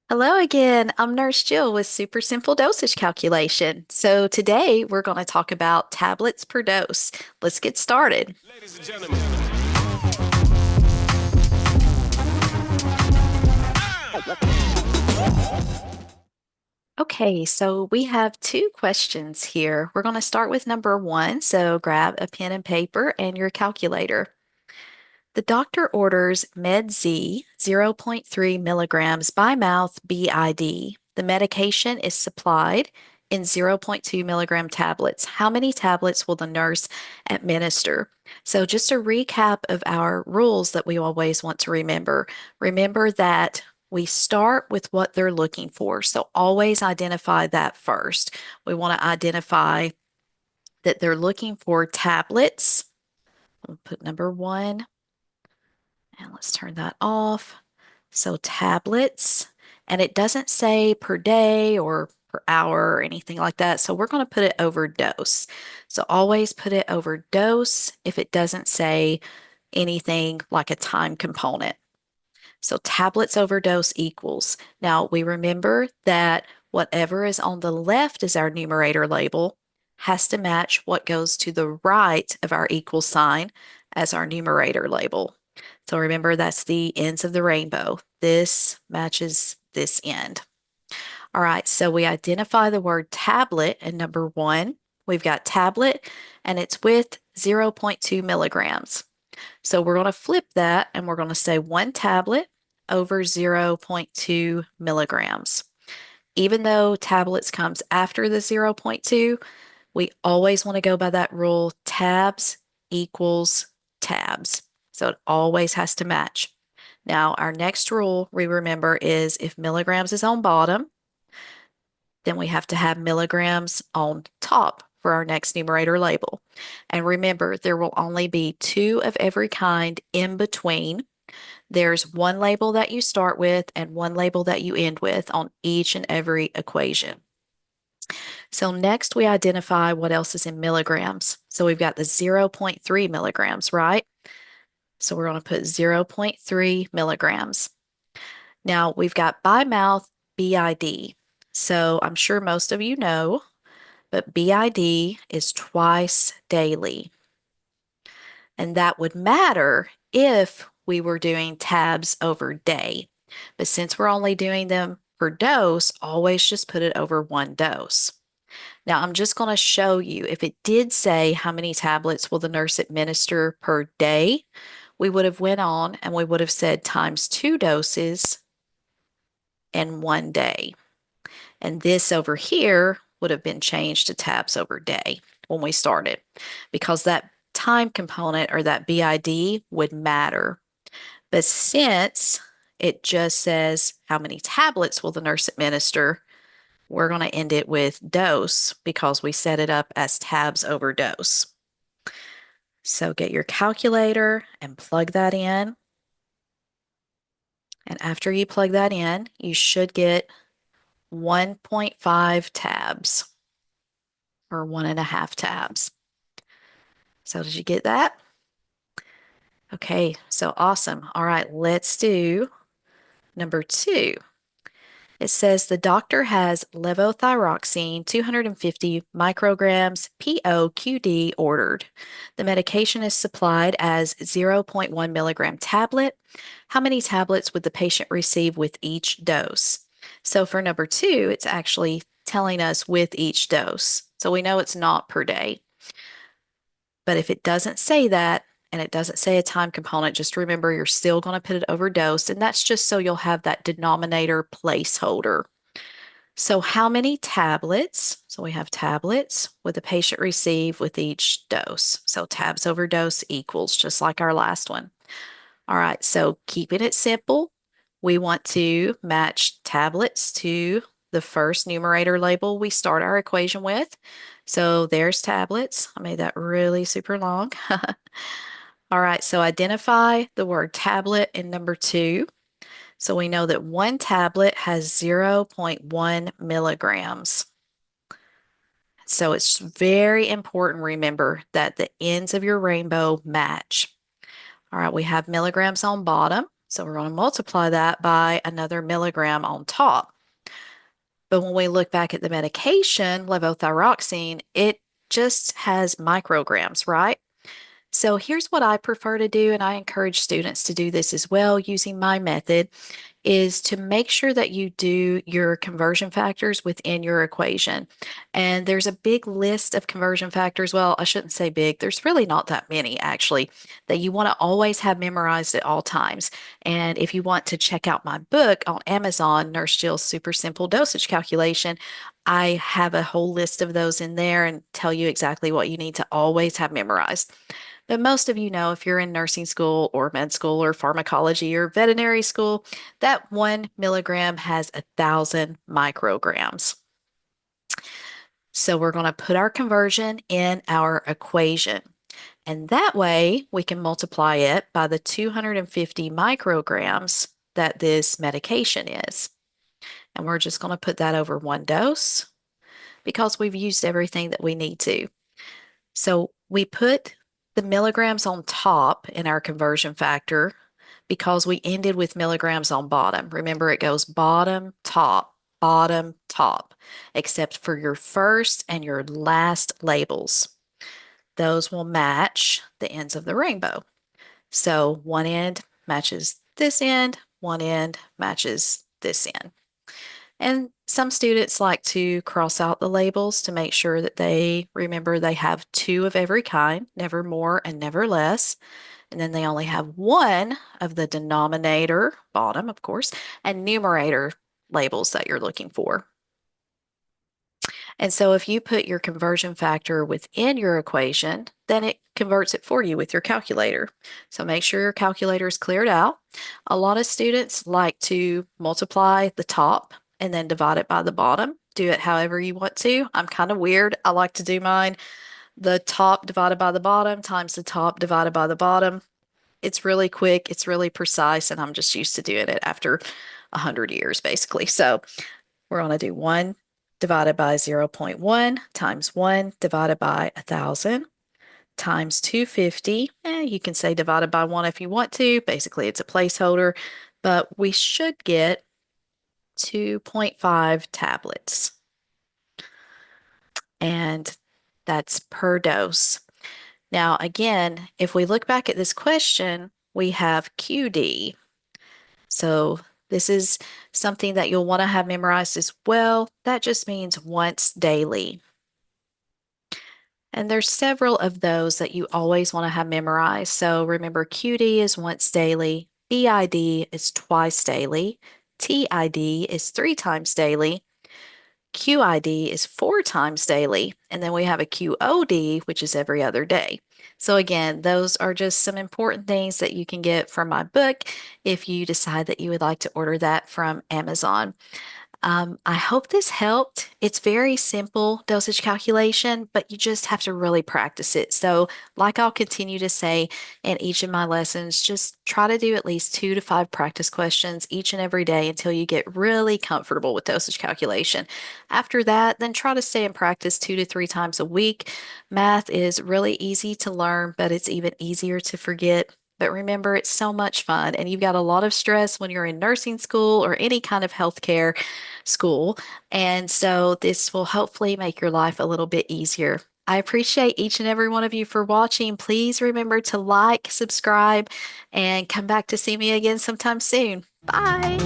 Hello again. I'm Nurse Jill with Super Simple Dosage Calculation. So today we're going to talk about tablets per dose. Let's get started. Ladies and gentlemen. Okay, so we have two questions here. We're going to start with number one. So grab a pen and paper and your calculator. The doctor orders Med Z 0.3 milligrams by mouth BID. The medication is supplied in 0.2 milligram tablets. How many tablets will the nurse administer? So, just a recap of our rules that we always want to remember. Remember that we start with what they're looking for. So, always identify that first. We want to identify that they're looking for tablets. We'll put number one. And let's turn that off. So tablets, and it doesn't say per day or per hour or anything like that. So we're going to put it over dose. So always put it over dose if it doesn't say anything like a time component. So tablets over dose equals. Now we remember that whatever is on the left is our numerator label has to match what goes to the right of our equal sign as our numerator label. So remember that's the ends of the rainbow. This matches this end. All right, so we identify the word tablet in number one. We've got tablet and it's with 0.2 milligrams. So we're going to flip that and we're going to say one tablet over 0.2 milligrams. Even though tablets comes after the zero point 0.2, we always want to go by that rule, tabs equals tabs. So it always has to match. Now, our next rule we remember is if milligrams is on bottom, then we have to have milligrams on top for our next numerator label. And remember, there will only be two of every kind in between. There's one label that you start with and one label that you end with on each and every equation. So next we identify what else is in milligrams. So we've got the 0.3 milligrams, right? So we're going to put 0.3 milligrams. Now we've got by mouth BID. So I'm sure most of you know, but BID is twice daily. And that would matter if we were doing tabs over day. But since we're only doing them per dose, always just put it over one dose. Now, I'm just going to show you if it did say how many tablets will the nurse administer per day, we would have went on and we would have said times two doses in one day. And this over here would have been changed to tabs over day when we started because that time component or that BID would matter. But since it just says how many tablets will the nurse administer, we're going to end it with dose because we set it up as tabs over dose. So get your calculator and plug that in. And after you plug that in, you should get 1.5 tabs or 1.5 tabs. So did you get that? Okay, so awesome. All right, let's do number two. It says the doctor has levothyroxine 250 micrograms POQD ordered. The medication is supplied as 0.1 milligram tablet. How many tablets would the patient receive with each dose? So for number two, it's actually telling us with each dose. So we know it's not per day. But if it doesn't say that, and it doesn't say a time component, just remember you're still going to put it over dose, and that's just so you'll have that denominator placeholder. So how many tablets? So we have tablets would the patient receive with each dose. So tabs over dose equals just like our last one. All right, so keeping it simple, we want to match tablets to the first numerator label we start our equation with. So there's tablets. I made that really super long. All right, so identify the word tablet in number two. So we know that one tablet has 0.1 milligrams. So it's very important, remember, that the ends of your rainbow match. All right, we have milligrams on bottom. So we're going to multiply that by another milligram on top. But when we look back at the medication, levothyroxine, it just has micrograms, right? So here's what I prefer to do, and I encourage students to do this as well using my method, is to make sure that you do your conversion factors within your equation. And there's a big list of conversion factors. Well, I shouldn't say big. There's really not that many actually that you want to always have memorized at all times. And if you want to check out my book on Amazon, Nurse Jill's Super Simple Dosage Calculation, I have a whole list of those in there and tell you exactly what you need to always have memorized. But most of you know if you're in nursing school or med school or pharmacology or veterinary school, that 1 milligram has 1,000 micrograms. So we're going to put our conversion in our equation. And that way we can multiply it by the 250 micrograms that this medication is. And we're just going to put that over one dose because we've used everything that we need to. So we put the milligrams on top in our conversion factor because we ended with milligrams on bottom. Remember, it goes bottom, top, except for your first and your last labels. Those will match the ends of the rainbow. So one end matches this end, one end matches this end. And some students like to cross out the labels to make sure that they remember they have two of every kind, never more and never less. And then they only have one of the denominator, bottom, of course, and numerator labels that you're looking for. And so if you put your conversion factor within your equation, then it converts it for you with your calculator. So make sure your calculator is cleared out. A lot of students like to multiply the top and then divide it by the bottom. Do it however you want to. I'm kind of weird. I like to do mine the top divided by the bottom times the top divided by the bottom. It's really quick, it's really precise, and I'm just used to doing it after 100 years basically. So we're going to do 1 divided by 0.1 times 1 divided by 1,000 times 250. You can say divided by 1 if you want to. Basically, it's a placeholder, but we should get 2.5 tablets. And that's per dose. Now, again, if we look back at this question, we have QD. So this is something that you'll want to have memorized as well. That just means once daily. And there's several of those that you always want to have memorized. So remember, QD is once daily, BID is twice daily, TID is 3 times daily, QID is 4 times daily, and then we have a QOD, which is every other day. So again, those are just some important things that you can get from my book if you decide that you would like to order that from Amazon. I hope this helped. It's very simple dosage calculation, but you just have to really practice it. So, like I'll continue to say in each of my lessons, just try to do at least 2 to 5 practice questions each and every day until you get really comfortable with dosage calculation. After that, then try to stay in practice 2 to 3 times a week. Math is really easy to learn, but it's even easier to forget. But remember, it's so much fun, and you've got a lot of stress when you're in nursing school or any kind of healthcare school. And so this will hopefully make your life a little bit easier. I appreciate each and every one of you for watching. Please remember to like, subscribe, and come back to see me again sometime soon. Bye.